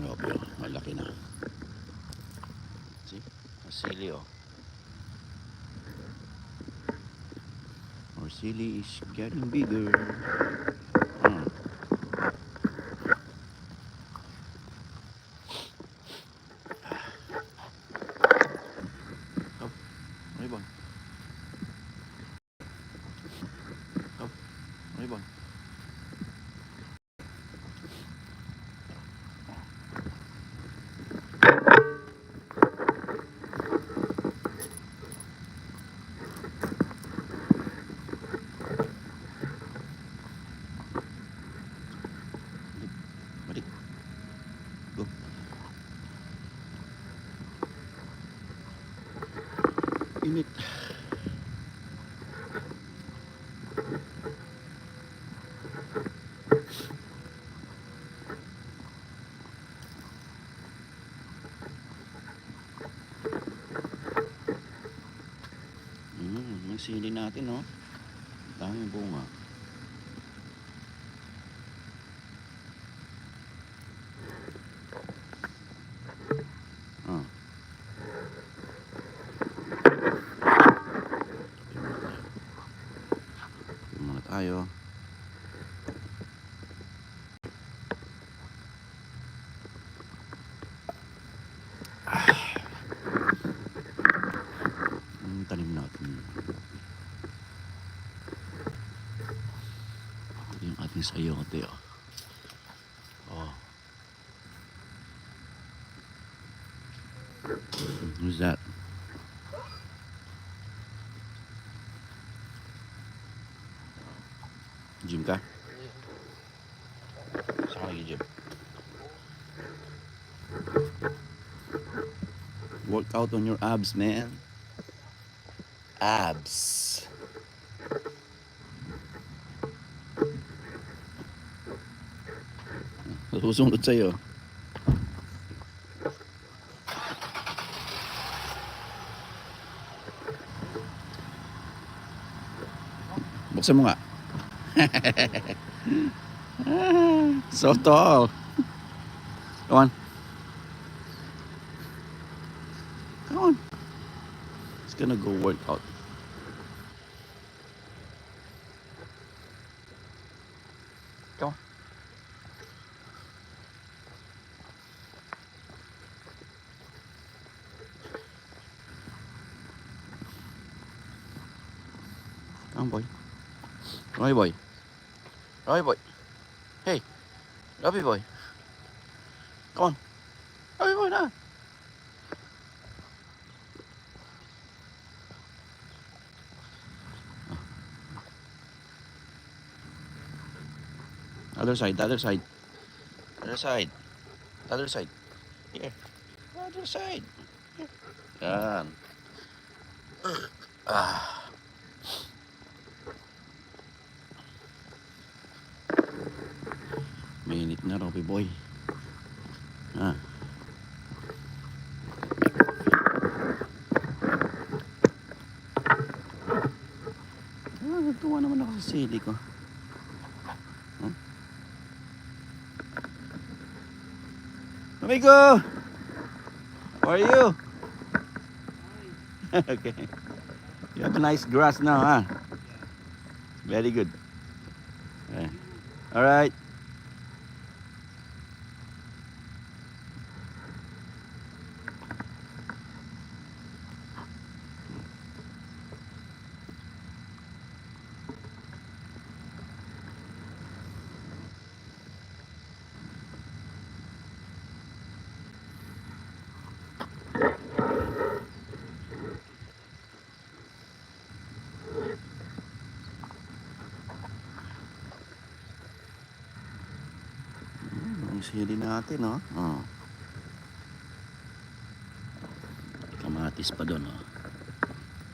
Grabe oh, malaki na. See? Sili oh. Our sili is getting bigger. Hmm. Oh, ribbon. Oh, ribbon. Balik. Go. Init. Yung sili natin oh. Daming bunga. Ah. Muna tayo. Tanim natin. Ito yung ating sayote oh. Oh. Who's that? Gym ka? Saan ka nag-gym? Work out on your abs, man. Abs. Susunod sa'yo. Buksan mo nga. So tall. Come on. Come on. It's gonna go work out. Come on. Come on, boy. Roy boy. Roy boy. Hey. Robbie boy. Come on. Robbie boy na. Other side, other side. Other side. Other side. Here. Other side. Here. Yan. Ah. Mainit na, Robbie boy. Ah. Natuwa naman ako sa sili ko. Huh? Amigo! How are you? Okay. You have a nice grass now, huh? Very good. Yeah. All right. Ang sili natin, no? Oh. Kamatis pa doon, oh.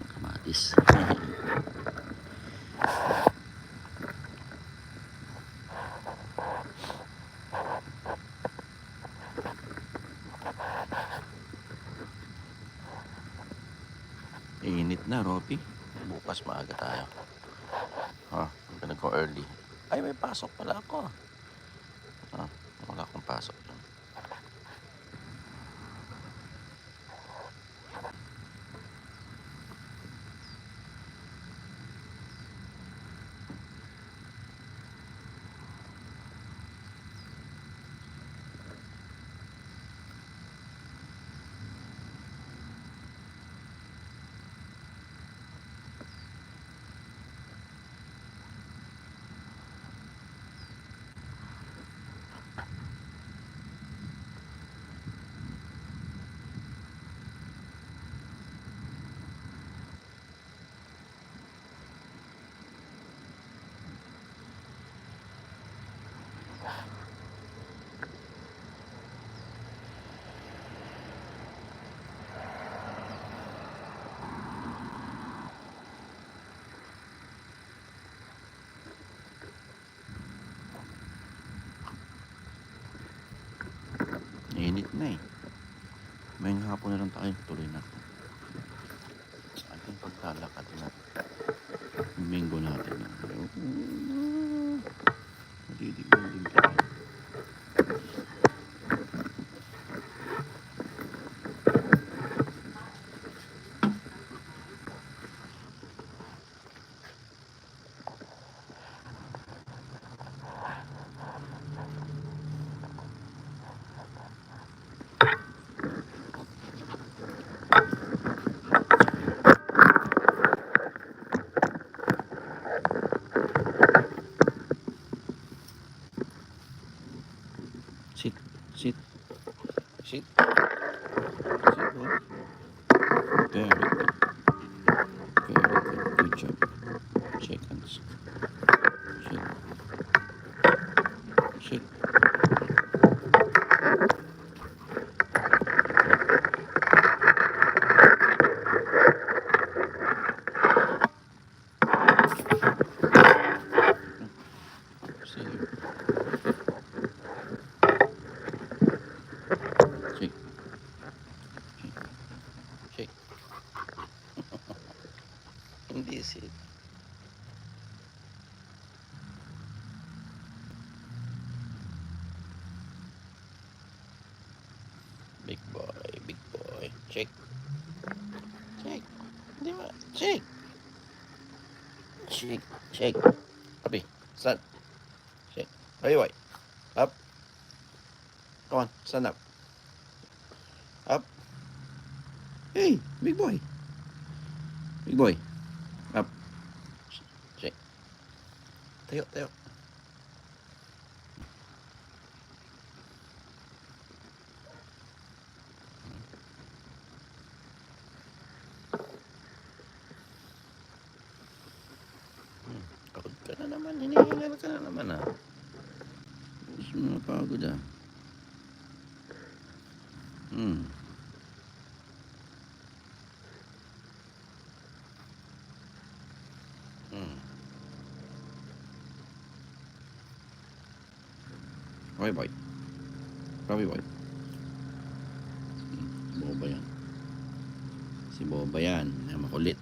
Kamatis. Init na, Ropi. Bukas maaga tayo. Oh, I'm gonna go early. Ay, may pasok pala ako. Oh, wala akong pasok. na eh. May hapon na lang tayo. Tuloy na. Ating paglalakad na. Minggo natin. Madidig-dig tayo. Sit. Sit. Sit. Sit, boy. Very good. Very good. Good job. Shake hands. Shake. Shake. See you. Shake. Shake. Hindi sit. Big boy, big boy. Shake. Shake. Di ba? Shake. Shake. Shake. Abi, stand. Shake. Right away. Up. Come on, stand up. Up. Hey, big boy. Big boy. Up. Shake. Tayo, tayo. Pagod ka na naman. Hinihingal ka na naman ah. Gusto mo na pagod ah. Okay, boy. Robbie boy. Boba yan. Si Boba yan. Makulit.